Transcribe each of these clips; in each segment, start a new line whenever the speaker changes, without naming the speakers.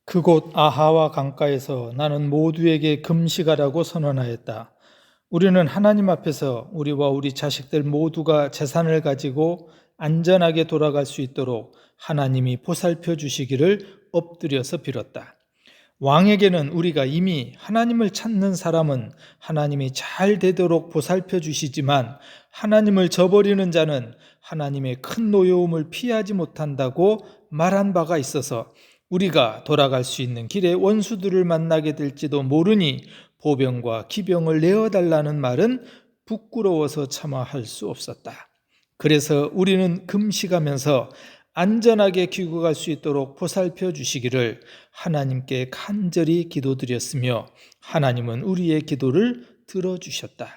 그곳 아하와 강가에서 나는 모두에게 금식하라고 선언하였다. 우리는 하나님 앞에서 우리와 우리 자식들 모두가 재산을 가지고 안전하게 돌아갈 수 있도록 하나님이 보살펴 주시기를 엎드려서 빌었다. 왕에게는 우리가 이미 하나님을 찾는 사람은 하나님이 잘 되도록 보살펴 주시지만 하나님을 저버리는 자는 하나님의 큰 노여움을 피하지 못한다고 말한 바가 있어서 우리가 돌아갈 수 있는 길에 원수들을 만나게 될지도 모르니 보병과 기병을 내어달라는 말은 부끄러워서 차마 할 수 없었다. 그래서 우리는 금식하면서 안전하게 귀국할 수 있도록 보살펴 주시기를 하나님께 간절히 기도드렸으며 하나님은 우리의 기도를 들어주셨다.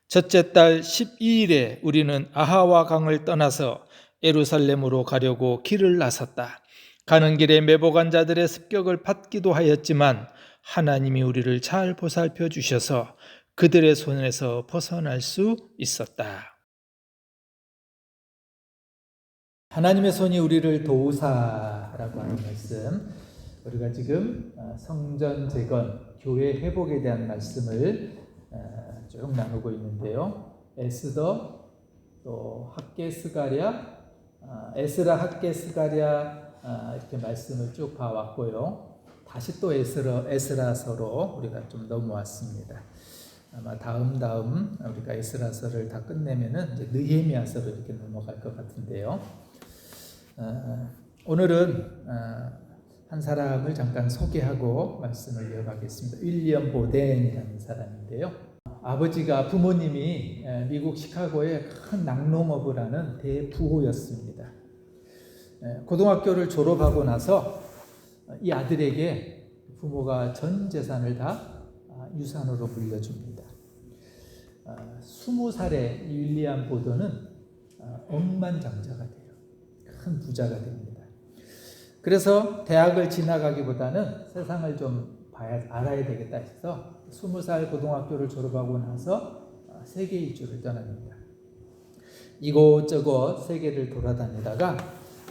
첫째 달 12일에 우리는 아하와 강을 떠나서 예루살렘으로 가려고 길을 나섰다. 가는 길에 매복한 자들의 습격을 받기도 하였지만 하나님이 우리를 잘 보살펴 주셔서 그들의 손에서 벗어날 수 있었다. 하나님의 손이 우리를 도우사라고 하는 말씀, 우리가 지금 성전 재건, 교회 회복에 대한 말씀을 쭉 나누고 있는데요. 에스더, 또 학개 스가랴, 에스라, 학개 스가랴 이렇게 말씀을 쭉 봐왔고요. 다시 또 에스라서로 우리가 좀 넘어왔습니다. 아마 다음 우리가 에스라서를 다 끝내면은 이제 느헤미야서로 이렇게 넘어갈 것 같은데요. 오늘은 한 사람을 잠깐 소개하고 말씀을 이어가겠습니다. 윌리엄 보덴이라는 사람인데요. 아버지가 부모님이 미국 시카고의 큰 낙농업을 하는 대부호였습니다. 고등학교를 졸업하고 나서 이 아들에게 부모가 전 재산을 다 유산으로 물려줍니다. 20살에 윌리엄 보덴은 억만장자가 돼요. 큰 부자가 됩니다. 그래서 대학을 지나가기보다는 세상을 좀 알아야 되겠다 해서 20살 고등학교를 졸업하고 나서 세계 일주를 떠납니다. 이곳저곳 세계를 돌아다니다가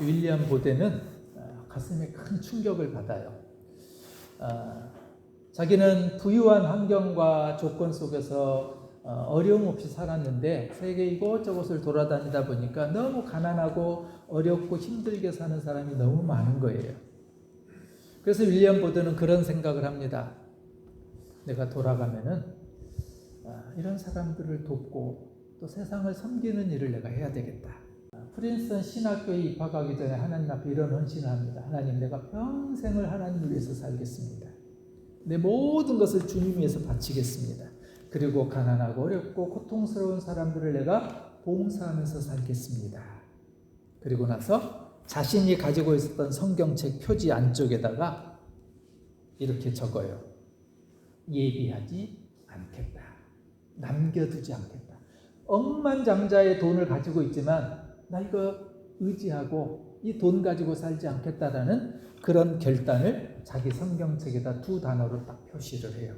윌리엄 보덴은 가슴에 큰 충격을 받아요. 자기는 부유한 환경과 조건 속에서 어려움 없이 살았는데 세계 이곳저곳을 돌아다니다 보니까 너무 가난하고 어렵고 힘들게 사는 사람이 너무 많은 거예요. 그래서 윌리엄 보덴은 그런 생각을 합니다. 내가 돌아가면은 이런 사람들을 돕고 또 세상을 섬기는 일을 내가 해야 되겠다. 프린스턴 신학교에 입학하기 전에 하나님 앞에 이런 헌신을 합니다. 하나님, 내가 평생을 하나님을 위해서 살겠습니다. 내 모든 것을 주님 위해서 바치겠습니다. 그리고 가난하고 어렵고 고통스러운 사람들을 내가 봉사하면서 살겠습니다. 그리고 나서 자신이 가지고 있었던 성경책 표지 안쪽에다가 이렇게 적어요. 예비하지 않겠다. 남겨두지 않겠다. 억만장자의 돈을 가지고 있지만 나 이거 의지하고 이 돈 가지고 살지 않겠다라는 그런 결단을 자기 성경책에다 2단어로 딱 표시를 해요.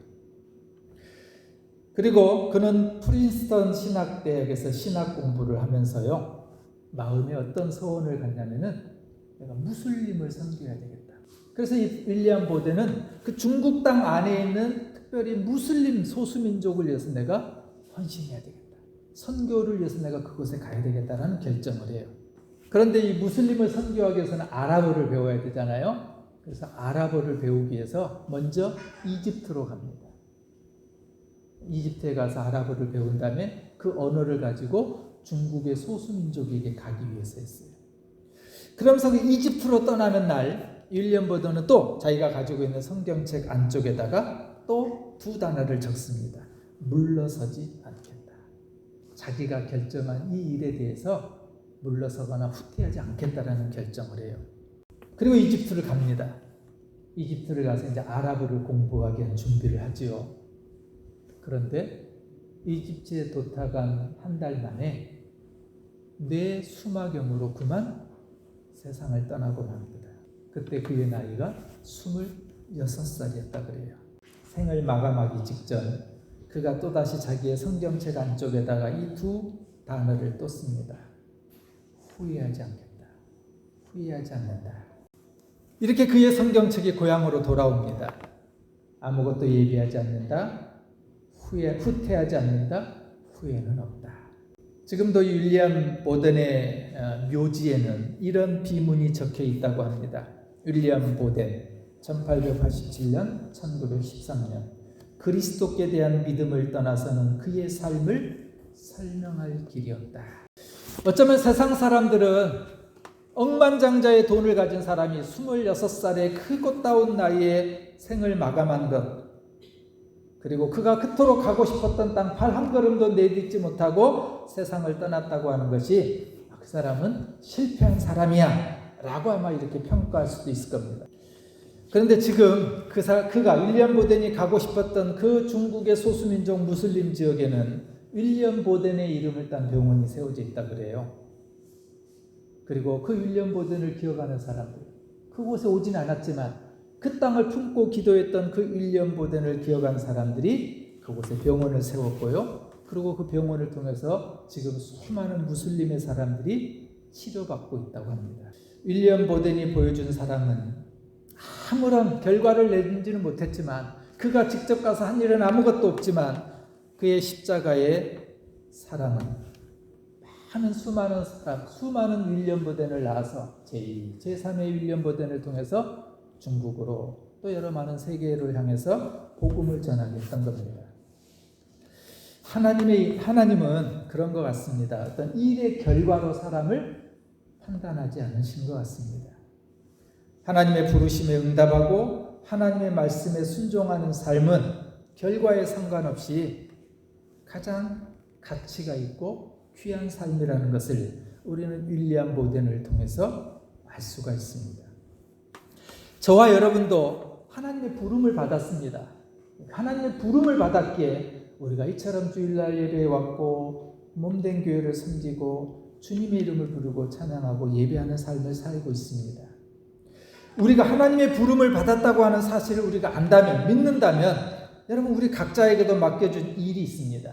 그리고 그는 프린스턴 신학대학에서 신학 공부를 하면서요, 마음에 어떤 소원을 갖냐면은 내가 무슬림을 섬겨야 되겠다. 그래서 이 윌리엄 보덴은 그 중국 땅 안에 있는 특별히 무슬림 소수민족을 위해서 내가 헌신해야 되겠다. 선교를 위해서 내가 그곳에 가야 되겠다라는 결정을 해요. 그런데 이 무슬림을 선교하기 위해서는 아랍어를 배워야 되잖아요. 그래서 아랍어를 배우기 위해서 먼저 이집트로 갑니다. 이집트에 가서 아랍어를 배운 다음에 그 언어를 가지고 중국의 소수민족에게 가기 위해서 했어요. 그러면서 그 이집트로 떠나는 날 윌리엄 보덴은 또 자기가 가지고 있는 성경책 안쪽에다가 또 2단어를 적습니다. 물러서지 않겠다. 자기가 결정한 이 일에 대해서 물러서거나 후퇴하지 않겠다라는 결정을 해요. 그리고 이집트를 갑니다. 이집트를 가서 이제 아랍어를 공부하기 위한 준비를 하지요. 그런데 이집트에 도착한 한 달 만에 뇌 수막염으로 그만 세상을 떠나고 맙니다. 그때 그의 나이가 26살이었다 그래요. 생을 마감하기 직전 그가 또다시 자기의 성경책 안쪽에다가 이 2단어를 또 씁니다. 후회하지 않겠다. 후회하지 않는다. 이렇게 그의 성경책이 고향으로 돌아옵니다. 아무것도 예비하지 않는다. 후퇴하지 않는다. 후회는 없다. 지금도 윌리엄 보덴의 묘지에는 이런 비문이 적혀 있다고 합니다. 윌리엄 보덴 1887년 1913년 그리스도께 대한 믿음을 떠나서는 그의 삶을 설명할 길이 없다. 어쩌면 세상 사람들은 억만장자의 돈을 가진 사람이 26살의 그 꽃다운 나이에 생을 마감한 것, 그리고 그가 그토록 가고 싶었던 땅 발 한 걸음도 내딛지 못하고 세상을 떠났다고 하는 것이 그 사람은 실패한 사람이야 라고 아마 이렇게 평가할 수도 있을 겁니다. 그런데 지금 그가 윌리엄 보덴이 가고 싶었던 그 중국의 소수민족 무슬림 지역에는 윌리엄 보덴의 이름을 딴 병원이 세워져 있다 그래요. 그리고 그 윌리엄 보덴을 기억하는 사람들, 그곳에 오진 않았지만 그 땅을 품고 기도했던 그 윌리엄 보덴을 기억한 사람들이 그곳에 병원을 세웠고요. 그리고 그 병원을 통해서 지금 수많은 무슬림의 사람들이 치료받고 있다고 합니다. 윌리엄 보덴이 보여준 사랑은 아무런 결과를 내지는 못했지만, 그가 직접 가서 한 일은 아무것도 없지만 그의 십자가의 사랑은 수많은 사람, 수많은 윌리엄 보덴을 낳아서 제2, 제3의 윌리엄 보덴을 통해서 중국으로 또 여러 많은 세계를 향해서 복음을 전하게 했던 겁니다. 하나님은 그런 것 같습니다. 어떤 일의 결과로 사람을 판단하지 않으신 것 같습니다. 하나님의 부르심에 응답하고 하나님의 말씀에 순종하는 삶은 결과에 상관없이 가장 가치가 있고 귀한 삶이라는 것을 우리는 윌리엄 보덴을 통해서 알 수가 있습니다. 저와 여러분도 하나님의 부름을 받았습니다. 하나님의 부름을 받았기에 우리가 이처럼 주일날 예배에 왔고 몸된 교회를 섬기고 주님의 이름을 부르고 찬양하고 예배하는 삶을 살고 있습니다. 우리가 하나님의 부름을 받았다고 하는 사실을 우리가 안다면, 믿는다면 여러분, 우리 각자에게도 맡겨준 일이 있습니다.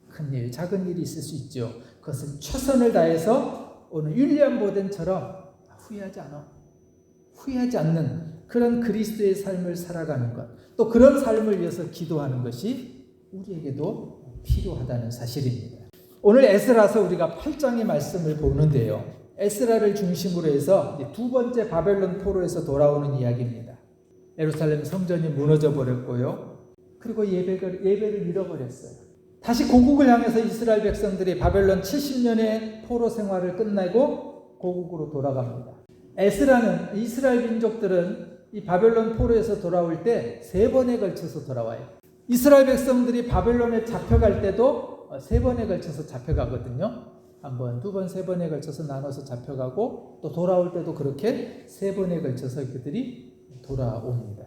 큰 일, 작은 일이 있을 수 있죠. 그것을 최선을 다해서 오늘 윌리엄 보덴처럼 후회하지 않는 그런 그리스도의 삶을 살아가는 것, 또 그런 삶을 위해서 기도하는 것이 우리에게도 필요하다는 사실입니다. 오늘 에스라서 우리가 8장의 말씀을 보는데요, 에스라를 중심으로 해서 두 번째 바벨론 포로에서 돌아오는 이야기입니다. 예루살렘 성전이 무너져 버렸고요, 그리고 예배를 잃어버렸어요. 다시 고국을 향해서 이스라엘 백성들이 바벨론 70년의 포로 생활을 끝내고 고국으로 돌아갑니다. 에스라는, 이스라엘 민족들은 이 바벨론 포로에서 돌아올 때 3번에 걸쳐서 돌아와요. 이스라엘 백성들이 바벨론에 잡혀갈 때도 3번에 걸쳐서 잡혀가거든요. 한 번, 두 번, 3번에 걸쳐서 나눠서 잡혀가고, 또 돌아올 때도 그렇게 3번에 걸쳐서 그들이 돌아옵니다.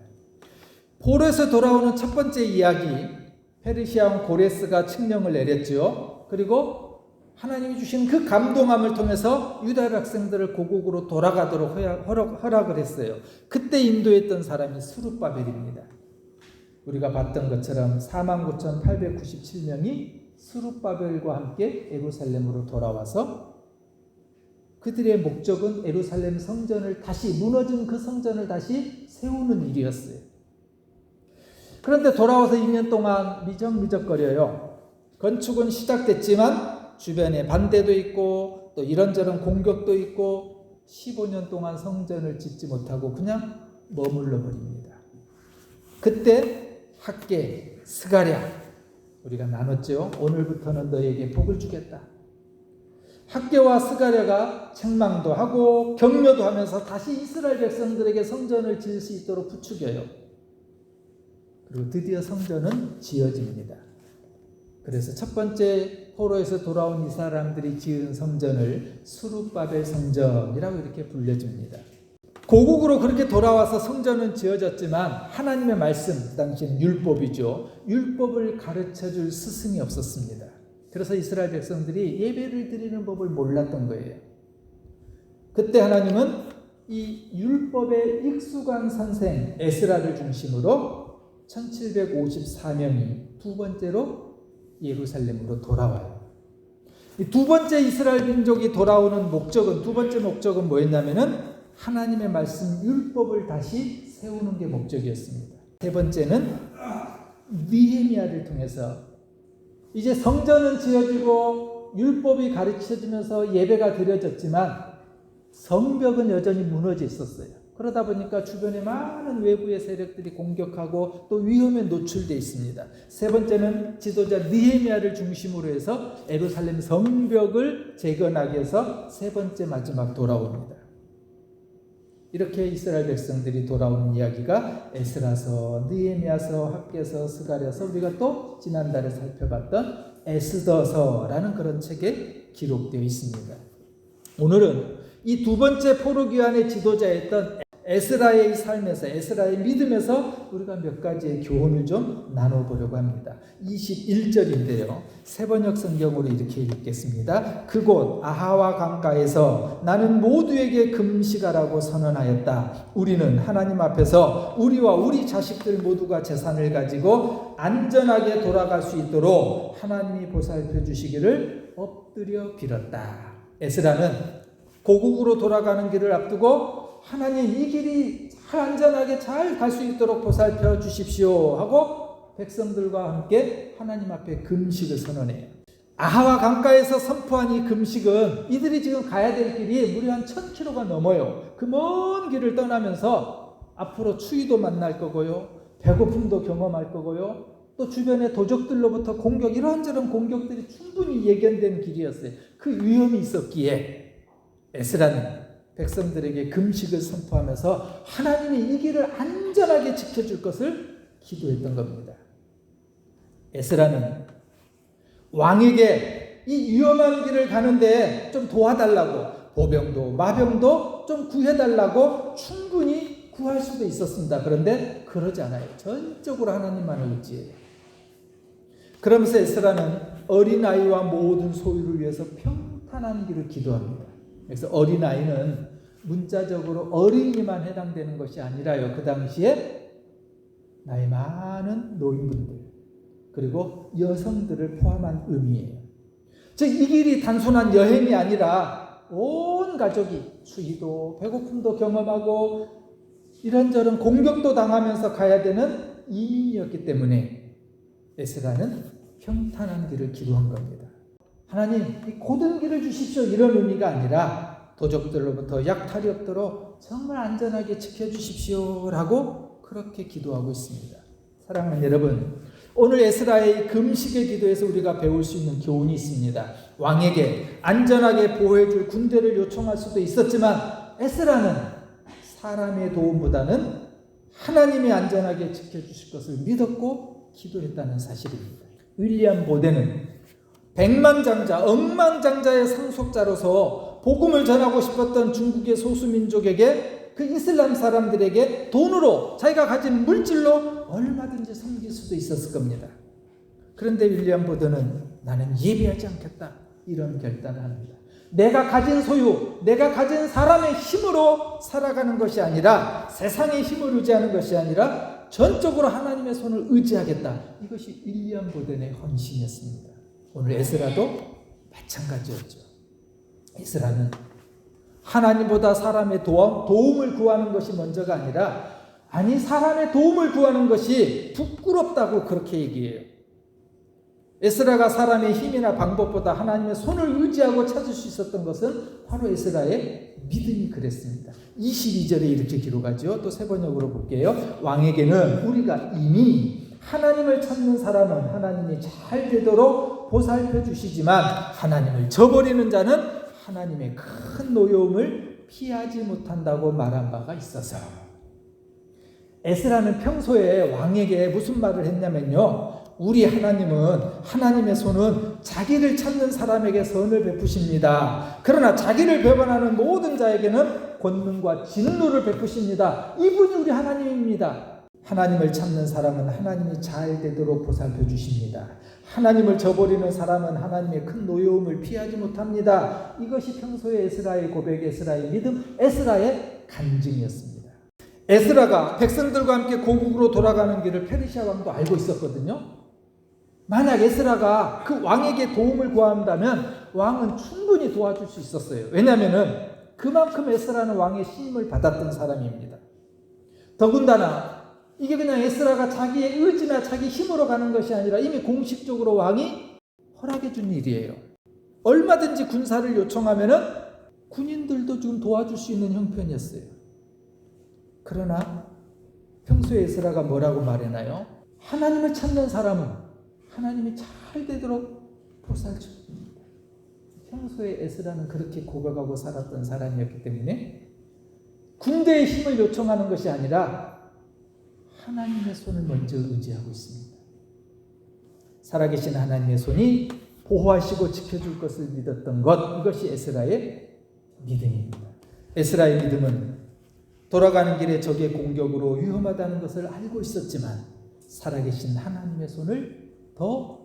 포로에서 돌아오는 첫 번째 이야기, 페르시아 왕 고레스가 칙령을 내렸죠. 그리고 하나님이 주신 그 감동함을 통해서 유다 백성들을 고국으로 돌아가도록 허락을 했어요. 그때 인도했던 사람이 스룹바벨입니다. 우리가 봤던 것처럼 49,897명이 스룹바벨과 함께 예루살렘으로 돌아와서 그들의 목적은 예루살렘 성전을 다시, 무너진 그 성전을 다시 세우는 일이었어요. 그런데 돌아와서 2년 동안 미적미적거려요. 건축은 시작됐지만 주변에 반대도 있고 또 이런저런 공격도 있고 15년 동안 성전을 짓지 못하고 그냥 머물러 버립니다. 그때 학개, 스가랴, 우리가 나눴죠. 오늘부터는 너에게 복을 주겠다. 학개와 스가랴가 책망도 하고 격려도 하면서 다시 이스라엘 백성들에게 성전을 지을 수 있도록 부추겨요. 그리고 드디어 성전은 지어집니다. 그래서 첫 번째 포로에서 돌아온 이 사람들이 지은 성전을 스룹바벨 성전이라고 이렇게 불려줍니다. 고국으로 그렇게 돌아와서 성전은 지어졌지만 하나님의 말씀, 그 당시에는 율법이죠. 율법을 가르쳐줄 스승이 없었습니다. 그래서 이스라엘 백성들이 예배를 드리는 법을 몰랐던 거예요. 그때 하나님은 이 율법에 익숙한 선생 에스라를 중심으로 1754명이 두 번째로 예루살렘으로 돌아와요. 이 두 번째 이스라엘 민족이 돌아오는 목적은, 두 번째 목적은 뭐였냐면은 하나님의 말씀 율법을 다시 세우는 게 목적이었습니다. 세 번째는 느헤미야를 통해서 이제 성전은 지어지고 율법이 가르쳐지면서 예배가 드려졌지만 성벽은 여전히 무너져 있었어요. 그러다 보니까 주변에 많은 외부의 세력들이 공격하고 또 위험에 노출되어 있습니다. 세 번째는 지도자 느헤미야를 중심으로 해서 예루살렘 성벽을 재건하기 위해서 세 번째 마지막 돌아옵니다. 이렇게 이스라엘 백성들이 돌아오는 이야기가 에스라서, 느헤미야서, 학개서, 스가랴서, 우리가 또 지난달에 살펴봤던 에스더서라는 그런 책에 기록되어 있습니다. 오늘은 이 두 번째 포로기환의 지도자였던 에스라의 삶에서, 에스라의 믿음에서 우리가 몇 가지의 교훈을 좀 나눠보려고 합니다. 21절인데요. 세번역 성경으로 이렇게 읽겠습니다. 그곳 아하와 강가에서 나는 모두에게 금식하라고 선언하였다. 우리는 하나님 앞에서 우리와 우리 자식들 모두가 재산을 가지고 안전하게 돌아갈 수 있도록 하나님이 보살펴 주시기를 엎드려 빌었다. 에스라는 고국으로 돌아가는 길을 앞두고 하나님 이 길이 잘 안전하게 잘 갈 수 있도록 보살펴 주십시오 하고 백성들과 함께 하나님 앞에 금식을 선언해요. 아하와 강가에서 선포한 이 금식은 이들이 지금 가야 될 길이 무려 한 1000km가 넘어요. 그 먼 길을 떠나면서 앞으로 추위도 만날 거고요. 배고픔도 경험할 거고요. 또 주변의 도적들로부터 공격, 이런저런 공격들이 충분히 예견된 길이었어요. 그 위험이 있었기에 에스라는 백성들에게 금식을 선포하면서 하나님이 이 길을 안전하게 지켜줄 것을 기도했던 겁니다. 에스라는 왕에게 이 위험한 길을 가는데 좀 도와달라고, 보병도 마병도 좀 구해달라고 충분히 구할 수도 있었습니다. 그런데 그러지 않아요. 전적으로 하나님만을 의지해요. 그러면서 에스라는 어린아이와 모든 소유를 위해서 평탄한 길을 기도합니다. 그래서 어린아이는 문자적으로 어린이만 해당되는 것이 아니라요. 그 당시에 나이 많은 노인분들 그리고 여성들을 포함한 의미예요. 즉 이 길이 단순한 여행이 아니라 온 가족이 추위도 배고픔도 경험하고 이런저런 공격도 당하면서 가야 되는 이민이었기 때문에 에스라는 평탄한 길을 기도한 겁니다. 하나님 이 고든 길을 주십시오 이런 의미가 아니라 도적들로부터 약탈이 없도록 정말 안전하게 지켜주십시오 라고 그렇게 기도하고 있습니다. 사랑하는 여러분, 오늘 에스라의 금식의 기도에서 우리가 배울 수 있는 교훈이 있습니다. 왕에게 안전하게 보호해줄 군대를 요청할 수도 있었지만 에스라는 사람의 도움보다는 하나님이 안전하게 지켜주실 것을 믿었고 기도했다는 사실입니다. 윌리엄 보데는 백만장자, 억만장자의 상속자로서 복음을 전하고 싶었던 중국의 소수민족에게 그 이슬람 사람들에게 돈으로 자기가 가진 물질로 얼마든지 섬길 수도 있었을 겁니다. 그런데 윌리엄 보더는 나는 예배하지 않겠다 이런 결단을 합니다. 내가 가진 소유, 내가 가진 사람의 힘으로 살아가는 것이 아니라 세상의 힘을 의지하는 것이 아니라 전적으로 하나님의 손을 의지하겠다. 이것이 윌리엄 보든의 헌신이었습니다. 오늘 에스라도 마찬가지였죠. 에스라는 하나님보다 사람의 도움을 구하는 것이 먼저가 아니라 사람의 도움을 구하는 것이 부끄럽다고 그렇게 얘기해요. 에스라가 사람의 힘이나 방법보다 하나님의 손을 의지하고 찾을 수 있었던 것은 바로 에스라의 믿음이 그랬습니다. 22절에 이렇게 기록하죠. 또 세 번역으로 볼게요. 왕에게는 우리가 이미 하나님을 찾는 사람은 하나님이 잘 되도록 보살펴 주시지만 하나님을 저버리는 자는 하나님의 큰 노여움을 피하지 못한다고 말한 바가 있어서 에스라는 평소에 왕에게 무슨 말을 했냐면요. 우리 하나님은 하나님의 손은 자기를 찾는 사람에게 선을 베푸십니다. 그러나 자기를 배반하는 모든 자에게는 권능과 진노를 베푸십니다. 이분이 우리 하나님입니다. 하나님을 찾는 사람은 하나님이 잘 되도록 보살펴 주십니다. 하나님을 저버리는 사람은 하나님의 큰 노여움을 피하지 못합니다. 이것이 평소의 에스라의 고백, 에스라의 믿음, 에스라의 간증이었습니다. 에스라가 백성들과 함께 고국으로 돌아가는 길을 페르시아 왕도 알고 있었거든요. 만약 에스라가 그 왕에게 도움을 구한다면 왕은 충분히 도와줄 수 있었어요. 왜냐하면 그만큼 에스라는 왕의 신임을 받았던 사람입니다. 더군다나 이게 그냥 에스라가 자기의 의지나 자기 힘으로 가는 것이 아니라 이미 공식적으로 왕이 허락해 준 일이에요. 얼마든지 군사를 요청하면은 군인들도 지금 도와줄 수 있는 형편이었어요. 그러나 평소에 에스라가 뭐라고 말했나요? 하나님을 찾는 사람은 하나님이 잘 되도록 보살 줍니다. 평소에 에스라는 그렇게 고백하고 살았던 사람이었기 때문에 군대의 힘을 요청하는 것이 아니라 하나님의 손을 먼저 의지하고 있습니다. 살아계신 하나님의 손이 보호하시고 지켜줄 것을 믿었던 것, 이것이 에스라의 믿음입니다. 에스라의 믿음은 돌아가는 길에 적의 공격으로 위험하다는 것을 알고 있었지만 살아계신 하나님의 손을 더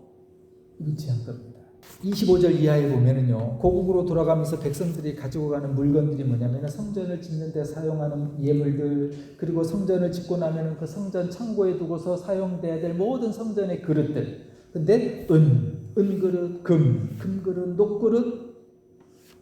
의지한 겁니다. 25절 이하에 보면은요, 고국으로 돌아가면서 백성들이 가지고 가는 물건들이 뭐냐면 성전을 짓는 데 사용하는 예물들, 그리고 성전을 짓고 나면은 그 성전 창고에 두고서 사용돼야 될 모든 성전의 그릇들. 근데 은그릇, 금그릇, 녹그릇,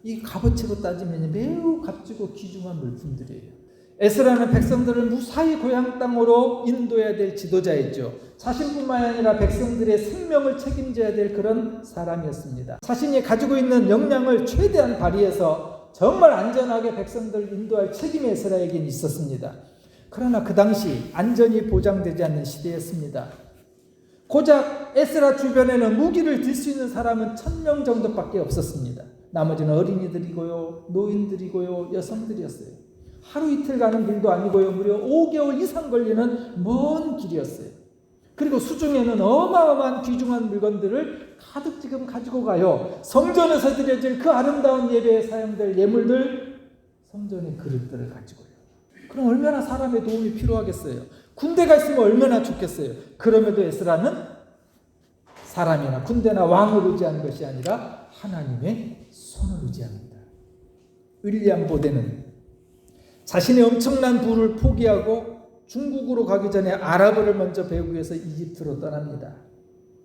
이 값어치로 따지면 매우 값지고 귀중한 물품들이에요. 에스라는 백성들을 무사히 고향 땅으로 인도해야 될 지도자였죠. 자신뿐만 아니라 백성들의 생명을 책임져야 될 그런 사람이었습니다. 자신이 가지고 있는 역량을 최대한 발휘해서 정말 안전하게 백성들을 인도할 책임이 에스라에겐 있었습니다. 그러나 그 당시 안전이 보장되지 않는 시대였습니다. 고작 에스라 주변에는 무기를 들 수 있는 사람은 1000명 정도밖에 없었습니다. 나머지는 어린이들이고요, 노인들이고요, 여성들이었어요. 하루 이틀 가는 길도 아니고요, 무려 5개월 이상 걸리는 먼 길이었어요. 그리고 수중에는 어마어마한 귀중한 물건들을 가득 지금 가지고 가요. 성전에서 드려질 그 아름다운 예배에 사용될 예물들, 성전의 그릇들을 가지고요. 그럼 얼마나 사람의 도움이 필요하겠어요. 군대가 있으면 얼마나 좋겠어요. 그럼에도 에스라는 사람이나 군대나 왕을 의지한 것이 아니라 하나님의 손을 의지합니다. 윌리엄 보데는 자신의 엄청난 부를 포기하고 중국으로 가기 전에 아랍어를 먼저 배우기 위해서 이집트로 떠납니다.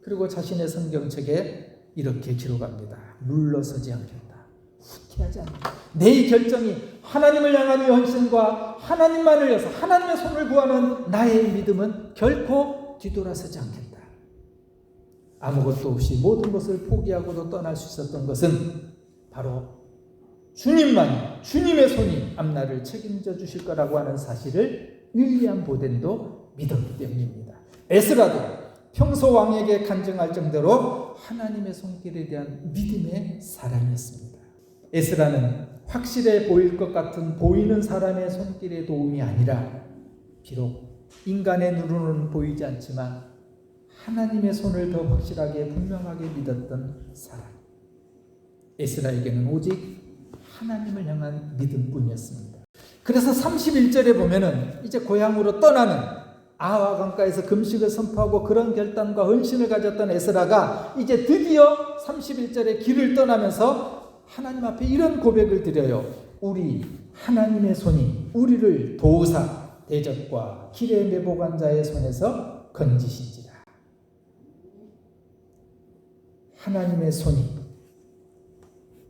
그리고 자신의 성경책에 이렇게 기록합니다. 물러서지 않겠다. 후퇴하지 않는다. 내 결정이 하나님을 향한 헌신과 하나님만을 위해서 하나님의 손을 구하는 나의 믿음은 결코 뒤돌아서지 않겠다. 아무것도 없이 모든 것을 포기하고도 떠날 수 있었던 것은 바로 주님만, 주님의 손이 앞날을 책임져 주실 거라고 하는 사실을 윌리엄 보덴도 믿었기 때문입니다. 에스라도 평소 왕에게 간증할 정도로 하나님의 손길에 대한 믿음의 사람이었습니다. 에스라는 확실해 보일 것 같은 보이는 사람의 손길의 도움이 아니라 비록 인간의 눈으로는 보이지 않지만 하나님의 손을 더 확실하게 분명하게 믿었던 사람. 에스라에게는 오직 하나님을 향한 믿음뿐이었습니다. 그래서 31절에 보면은 이제 고향으로 떠나는 아와 강가에서 금식을 선포하고 그런 결단과 헌신을 가졌던 에스라가 이제 드디어 31절에 길을 떠나면서 하나님 앞에 이런 고백을 드려요. 우리 하나님의 손이 우리를 도우사 대적과 길에 매복한 자의 손에서 건지신지라. 하나님의 손이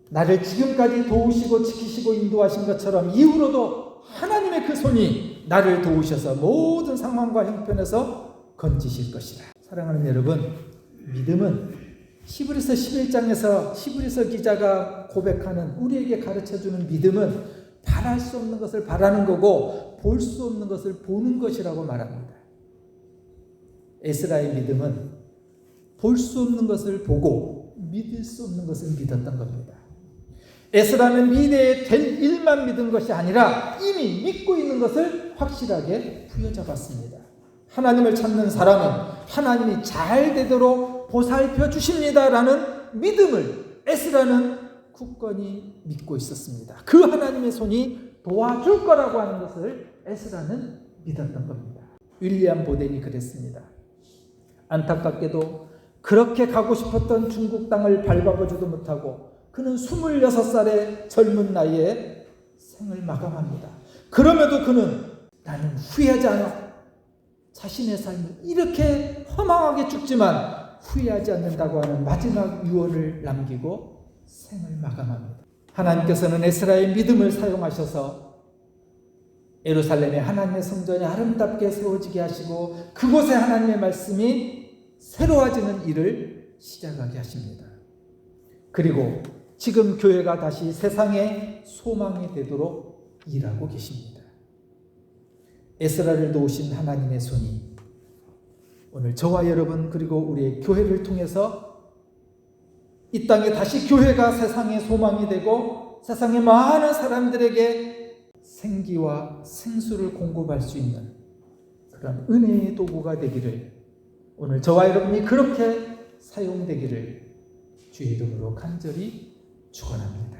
나를 지금까지 도우시고 지키시고 인도하신 것처럼 이후로도 하나님의 그 손이 나를 도우셔서 모든 상황과 형편에서 건지실 것이라. 사랑하는 여러분, 믿음은 히브리서 11장에서 히브리서 기자가 고백하는, 우리에게 가르쳐주는 믿음은 바랄 수 없는 것을 바라는 거고 볼 수 없는 것을 보는 것이라고 말합니다. 에스라의 믿음은 볼 수 없는 것을 보고 믿을 수 없는 것을 믿었던 겁니다. 에스라는 미래에 될 일만 믿은 것이 아니라 이미 믿고 있는 것을 확실하게 부여잡았습니다. 하나님을 찾는 사람은 하나님이 잘 되도록 보살펴 주십니다라는 믿음을 에스라는 굳건히 믿고 있었습니다. 그 하나님의 손이 도와줄 거라고 하는 것을 에스라는 믿었던 겁니다. 윌리엄 보덴이 그랬습니다. 안타깝게도 그렇게 가고 싶었던 중국 땅을 밟아보지도 못하고 그는 26살의 젊은 나이에 생을 마감합니다. 그럼에도 그는 나는 후회하지 않아. 자신의 삶을 이렇게 허망하게 죽지만 후회하지 않는다고 하는 마지막 유언을 남기고 생을 마감합니다. 하나님께서는 에스라의 믿음을 사용하셔서 예루살렘의 하나님의 성전이 아름답게 세워지게 하시고 그곳에 하나님의 말씀이 새로워지는 일을 시작하게 하십니다. 그리고 지금 교회가 다시 세상의 소망이 되도록 일하고 계십니다. 에스라를 도우신 하나님의 손이 오늘 저와 여러분 그리고 우리의 교회를 통해서 이 땅에 다시 교회가 세상의 소망이 되고 세상의 많은 사람들에게 생기와 생수를 공급할 수 있는 그런 은혜의 도구가 되기를 오늘 저와 여러분이 그렇게 사용되기를 주의 이름으로 간절히 축원합니다.